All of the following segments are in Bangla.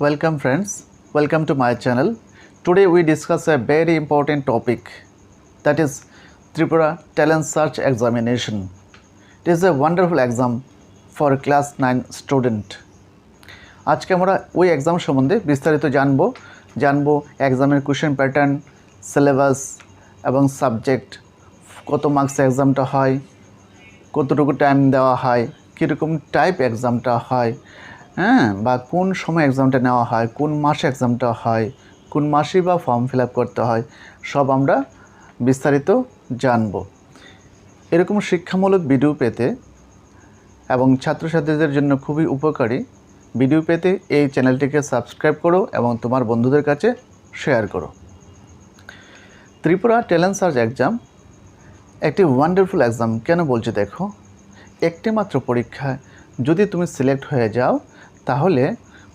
Welcome friends, welcome to my channel. Today we discuss a very important topic, that is Tripura Talent Search Examination. It is a wonderful exam for class 9 student. আজকে আমরা ওই এক্সাম সম্বন্ধে বিস্তারিত জানবো এক্সামের কোশ্চেন প্যাটার্ন, সিলেবাস এবং সাবজেক্ট, কত মার্কস এক্সামটা হয়, কতটুকু টাইম দেওয়া হয়, কীরকম টাইপ এক্সামটা হয়, বা কোন সময় এক্সামটা নেওয়া হয়, কোন মাসে এক্সামটা হয়, কোন মাসে বা ফর্ম ফিল আপ করতে হয়, সব আমরা বিস্তারিত জানব। এরকম শিক্ষামূলক ভিডিও পেতে এবং ছাত্রছাত্রীদের জন্য খুবই উপকারী ভিডিও পেতে এই চ্যানেলটিকে সাবস্ক্রাইব করো এবং তোমার বন্ধুদের কাছে শেয়ার করো। ত্রিপুরা ট্যালেন্ট সার্চ এক্সাম একটি ওয়ান্ডারফুল এক্সাম। কেন বলছি দেখো, একটি মাত্র পরীক্ষায় যদি তুমি সিলেক্ট হয়ে যাও তাহলে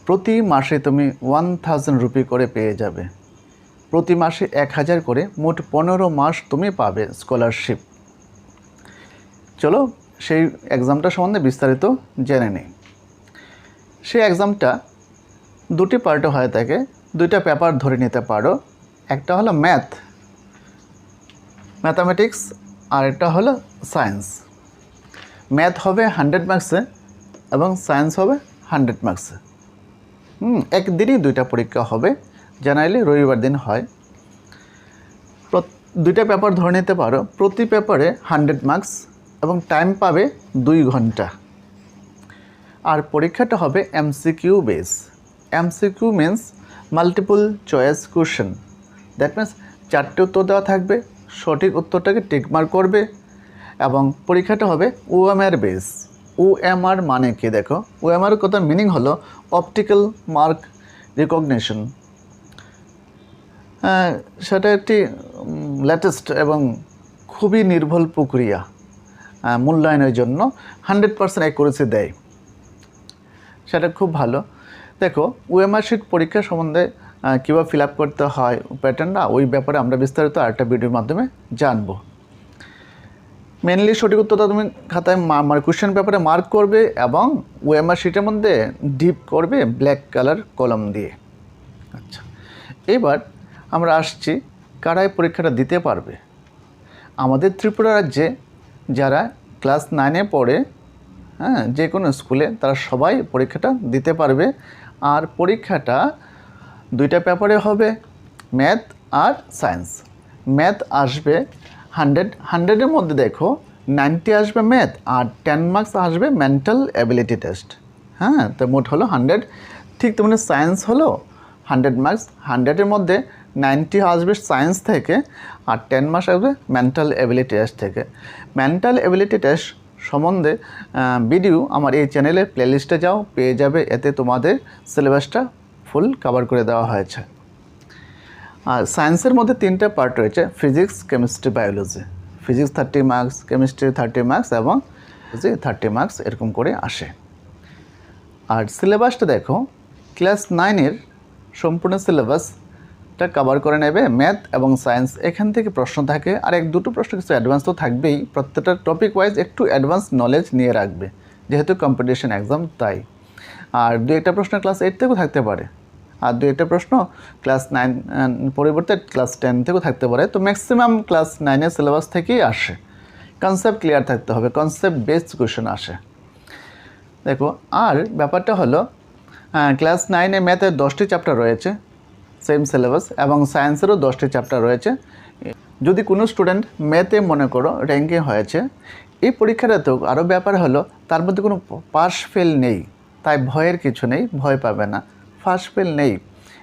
প্রতি মাসে তুমি 1000 রুপি করে পেয়ে যাবে। প্রতি মাসে 1000 করে, মোট 15 মাস তুমি পাবে স্কলারশিপ। চলো সেই এক্সামটা সম্বন্ধে বিস্তারিত জেনে নিই। সেই এক্সামটা দুটি পার্টে হয়ে থাকে, দুইটা পেপার ধরে নিতে পারো। একটা হলো ম্যাথামেটিক্স আর একটা হলো সায়েন্স। ম্যাথ হবে 100 মার্কসে এবং সায়েন্স হবে 100 মার্কসে। একদিনই দুইটা পরীক্ষা হবে, জেনারেলি রবিবার দিন হয়। দুইটা পেপার ধরে নিতে পারো, প্রতি পেপারে 100 মার্কস এবং টাইম পাবে 2 ঘন্টা। আর পরীক্ষাটা হবে MCQ base. MCQ means multiple choice question. That means 4টে উত্তর দেওয়া থাকবে, সঠিক উত্তরটাকে টিকমার্ক করবে। এবং পরীক্ষাটা হবে ওএমআর বেস। ওএমআর মানে কি দেখো, ওএমআর কথার মিনিং হলো অপটিক্যাল মার্ক রিকগনিশন। সেটা একটি লেটেস্ট এবং খুবই নির্ভুল প্রক্রিয়া। মূল্যায়নের জন্য 100% অ্যাকুরেসি দেয়, সেটা খুব ভালো। দেখো ওএমআর শিট পরীক্ষা সম্বন্ধে কীভাবে ফিল আপ করতে হয় প্যাটার্নটা, ওই ব্যাপারে আমরা বিস্তারিত আরেকটা ভিডিওর মাধ্যমে জানবো। মেনলি সঠিক উত্তরটা তুমি খাতায় কোশ্চেন পেপারে মার্ক করবে এবং ওএমআর শিটের মধ্যে ডিপ করবে ব্ল্যাক কালার কলম দিয়ে। আচ্ছা, এবার আমরা আসছি কারা এই পরীক্ষাটা দিতে পারবে। আমাদের ত্রিপুরা রাজ্যে যারা ক্লাস 9-এ পড়ে, যে কোনো স্কুলে, তারা সবাই পরীক্ষাটা দিতে পারবে। আর পরীক্ষাটা দুইটা পেপারে হবে, ম্যাথ আর সায়েন্স। ম্যাথ আসবে 100-এর মধ্যে দেখো 90 আসবে ম্যাথ আর 10 মার্কস আসবে মেন্টাল অ্যাবিলিটি টেস্ট। তো মোট হলো 100। ঠিক তেমনি সায়েন্স হলো 100 মার্কস, 100-এর মধ্যে 90 আসবে সায়েন্স থেকে আর 10 মার্কস আসবে মেন্টাল অ্যাবিলিটি টেস্ট থেকে। মেন্টাল অ্যাবিলিটি টেস্ট সম্বন্ধে ভিডিও আমার এই চ্যানেলের প্লেলিস্টে যাও, পেয়ে যাবে। এতে তোমাদের সিলেবাসটা ফুল কভার করে দেওয়া হয়েছে। আর সায়েন্সের মধ্যে 3টে পার্ট রয়েছে, physics, chemistry, biology. Physics 30 marks, chemistry 30 marks এবং 30 মার্কস, এরকম করে আসে। আর সিলেবাসটা দেখো, ক্লাস 9-এর সম্পূর্ণ সিলেবাসটা কভার করে নেবে ম্যাথ এবং সায়েন্স। এখান থেকে প্রশ্ন থাকে, আর 1-2টো প্রশ্ন কিছু অ্যাডভান্স তো থাকবেই। প্রত্যেকটা টপিক ওয়াইজ একটু অ্যাডভান্স নলেজ নিয়ে রাখবে, যেহেতু কম্পিটিশন এক্সাম তাই। আর 2-একটা প্রশ্ন ক্লাস 8 থেকেও থাকতে পারে, আর 2-একটা প্রশ্ন ক্লাস 9 পরিবর্তে ক্লাস 10 থেকেও থাকতে পারে। তো ম্যাক্সিমাম ক্লাস 9-এর সিলেবাস থেকেই আসে। কনসেপ্ট ক্লিয়ার থাকতে হবে, কনসেপ্ট বেসড কোশ্চেন আসে। দেখো আর ব্যাপারটা হলো, ক্লাস 9-এ ম্যাথের 10টি চ্যাপ্টার রয়েছে, সেম সিলেবাস, এবং সায়েন্সেরও 10টি চ্যাপ্টার রয়েছে। যদি কোনো স্টুডেন্ট ম্যাথে মনে করো র্যাঙ্কিং হয়েছে, এই পরীক্ষাটাতেও আরও ব্যাপার হলো তার মধ্যে কোনো পাস ফেল নেই, তাই ভয়ের কিছু নেই, ভয় পাবে না। ফার্স্ট ফেল নেই,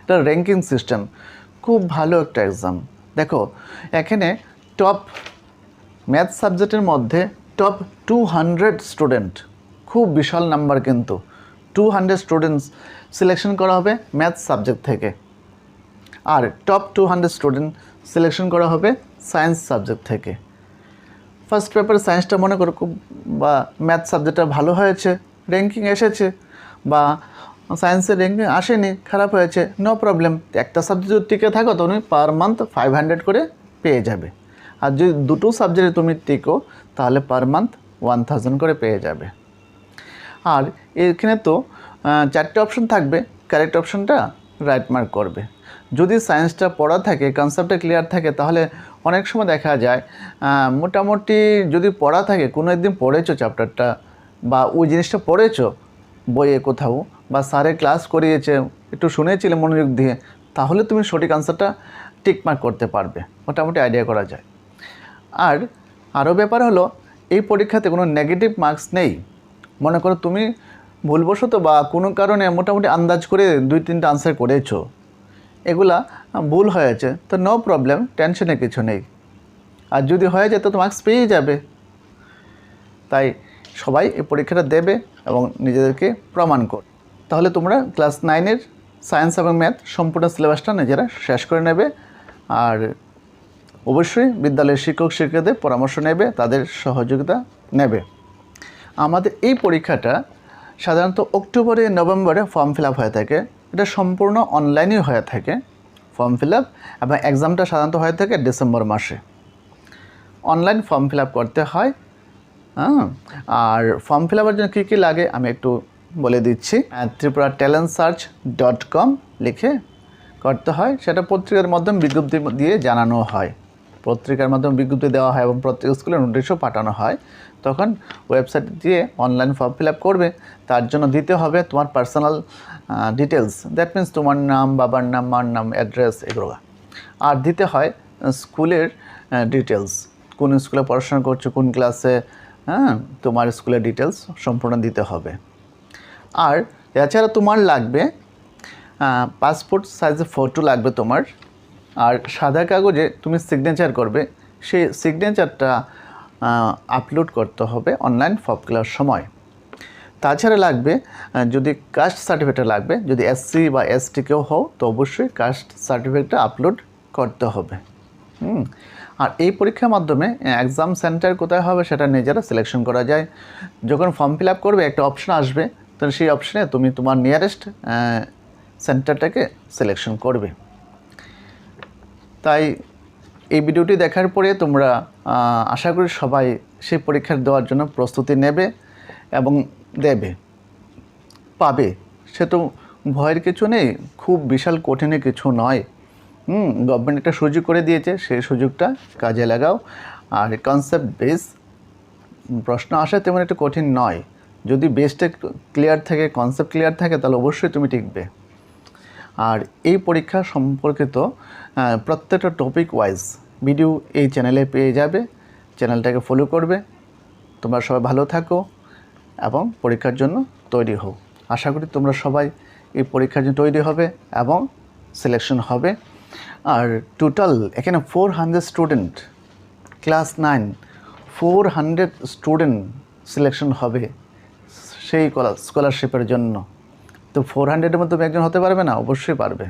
এটা র্যাঙ্কিং সিস্টেম, খুব ভালো একটা এক্সাম। দেখো এখানে টপ ম্যাথ সাবজেক্টের মধ্যে টপ 200 স্টুডেন্ট, খুব বিশাল নাম্বার, কিন্তু 200 স্টুডেন্টস সিলেকশন করা হবে ম্যাথ সাবজেক্ট থেকে। আর টপ 200 স্টুডেন্ট সিলেকশন করা হবে সায়েন্স সাবজেক্ট থেকে। ফার্স্ট পেপার সায়েন্সটা মনে করো খুব, বা ম্যাথ সাবজেক্টটা ভালো হয়েছে, র্যাঙ্কিং এসেছে, বা সায়েন্সের র্যাঙ্কিং আসেনি, খারাপ হয়েছে, নো প্রবলেম। একটা সাবজেক্ট যদি টিকে থাকো তুমি পার মান্থ 500 করে পেয়ে যাবে। আর যদি দুটো সাবজেক্টে তুমি টিকো তাহলে পার মান্থ 1000 করে পেয়ে যাবে। আর এখানে তো চারটে অপশন থাকবে, কারেক্ট অপশনটা রাইট মার্ক করবে। যদি সায়েন্সটা পড়া থাকে, কনসেপ্টটা ক্লিয়ার থাকে, তাহলে অনেক সময় দেখা যায় মোটামুটি যদি পড়া থাকে, কোনো একদিন পড়েছো চ্যাপ্টারটা বা ওই জিনিসটা পড়েছো বইয়ে কোথাও, বা স্যারে ক্লাস করিয়েছে, একটু শুনেছিলে মনোযোগ দিয়ে, তাহলে তুমি সঠিক আনসারটা টিক মার্ক করতে পারবে, মোটামুটি আইডিয়া করা যায়। আর আরও ব্যাপার হলো, এই পরীক্ষাতে কোনো নেগেটিভ মার্কস নেই। মনে করো তুমি ভুলবশত বা কোনো কারণে মোটামুটি আন্দাজ করে 2-3টা আনসার করেছো, এগুলা ভুল হয়েছে, তো নো প্রবলেম, টেনশনের কিছু নেই। আর যদি হয়ে যায় তো মার্কস পেয়েই যাবে। তাই সবাই এই পরীক্ষাটা দেবে এবং নিজেদেরকে প্রমাণ কর। তাহলে তোমরা ক্লাস 9-এর সায়েন্স এবং ম্যাথ সম্পূর্ণ সিলেবাসটা নিজেরা শেষ করে নেবে। আর অবশ্যই বিদ্যালয়ের শিক্ষক শিক্ষকদের পরামর্শ নেবে, তাদের সহযোগিতা নেবে। আমাদের এই পরীক্ষাটা সাধারণত অক্টোবরে নভেম্বরে ফর্ম ফিল আপ হয়ে থাকে। এটা সম্পূর্ণ অনলাইনেই হয়ে থাকে ফর্ম ফিল আপ, এবং এক্সামটা সাধারণত হয়ে থাকে ডিসেম্বর মাসে। অনলাইন ফর্ম ফিল আপ করতে হয়। আর ফর্ম ফিল আপের জন্য কী কী লাগে আমি একটু বলে দিচ্ছি। tripuratalentsearch.com লিখে করতে হয়। সেটা পত্রিকার মাধ্যমে বিজ্ঞপ্তি দিয়ে জানানো হয়, পত্রিকার মাধ্যমে বিজ্ঞপ্তি দেওয়া হয় এবং প্রত্যেক স্কুলে নোটিশও পাঠানো হয়। তখন ওয়েবসাইট দিয়ে অনলাইন ফর্ম ফিল আপ করবে। তার জন্য দিতে হবে তোমার পার্সোনাল ডিটেলস, দ্যাট মিন্স তোমার নাম, বাবার নাম, মার নাম, অ্যাড্রেস, এগুলো। আর দিতে হয় স্কুলের ডিটেলস, কোন স্কুলে পড়াশোনা করছো, কোন ক্লাসে, তোমার স্কুলের ডিটেলস সম্পূর্ণ দিতে হবে। আর এছাড়া তোমার লাগবে পাসপোর্ট সাইজের ফটো লাগবে তোমার। আর সাদা কাগজে তুমি সিগনেচার করবে, সেই সিগনেচারটা আপলোড করতে হবে অনলাইন ফর্ম ফিল আপের সময়। তাছাড়া লাগবে যদি কাস্ট সার্টিফিকেট লাগবে, যদি এসসি বা এসটি কেউ হও তো অবশ্যই কাস্ট সার্টিফিকেটটা আপলোড করতে হবে। আর এই পরীক্ষার মাধ্যমে এক্সাম সেন্টার কোথায় হবে সেটা নিজেরা সিলেকশন করা যায়। যখন ফর্ম ফিল আপ করবে একটা অপশন আসবে, তো সেই অপশনে তুমি তোমার নিয়ারেস্ট সেন্টারটাকে সিলেকশন করবে। তাই এই ভিডিওটি দেখার পরে তোমরা আশা করি সবাই সেই পরীক্ষা দেওয়ার জন্য প্রস্তুতি নেবে এবং দেবে, পাবে। সে তো ভয়ের কিছু নেই, খুব বিশাল কঠিন কিছু নয়। গভর্নমেন্ট একটা সুযোগ করে দিয়েছে, সেই সুযোগটা কাজে লাগাও। আর কনসেপ্ট বেস প্রশ্ন আসে তেমন একটা কঠিন নয়। যদি বেসটা ক্লিয়ার থাকে, কনসেপ্ট ক্লিয়ার থাকে, তাহলে অবশ্যই তুমি টিকবে। আর এই পরীক্ষা সম্পর্কিত প্রত্যেকটা টপিক ওয়াইজ ভিডিও এই চ্যানেলে পেয়ে যাবে। চ্যানেলটাকে ফলো করবে। তোমরা সবাই ভালো থাকো এবং পরীক্ষার জন্য তৈরি হও। আশা করি তোমরা সবাই এই পরীক্ষার জন্য তৈরি হবে এবং সিলেকশন হবে। আর টোটাল এখানে 400 স্টুডেন্ট, ক্লাস 9 400 স্টুডেন্ট সিলেকশন হবে সেই স্কলারশিপের জন্য। তো 400-এর মধ্যে একজন হতে পারবে না? অবশ্যই পারবে।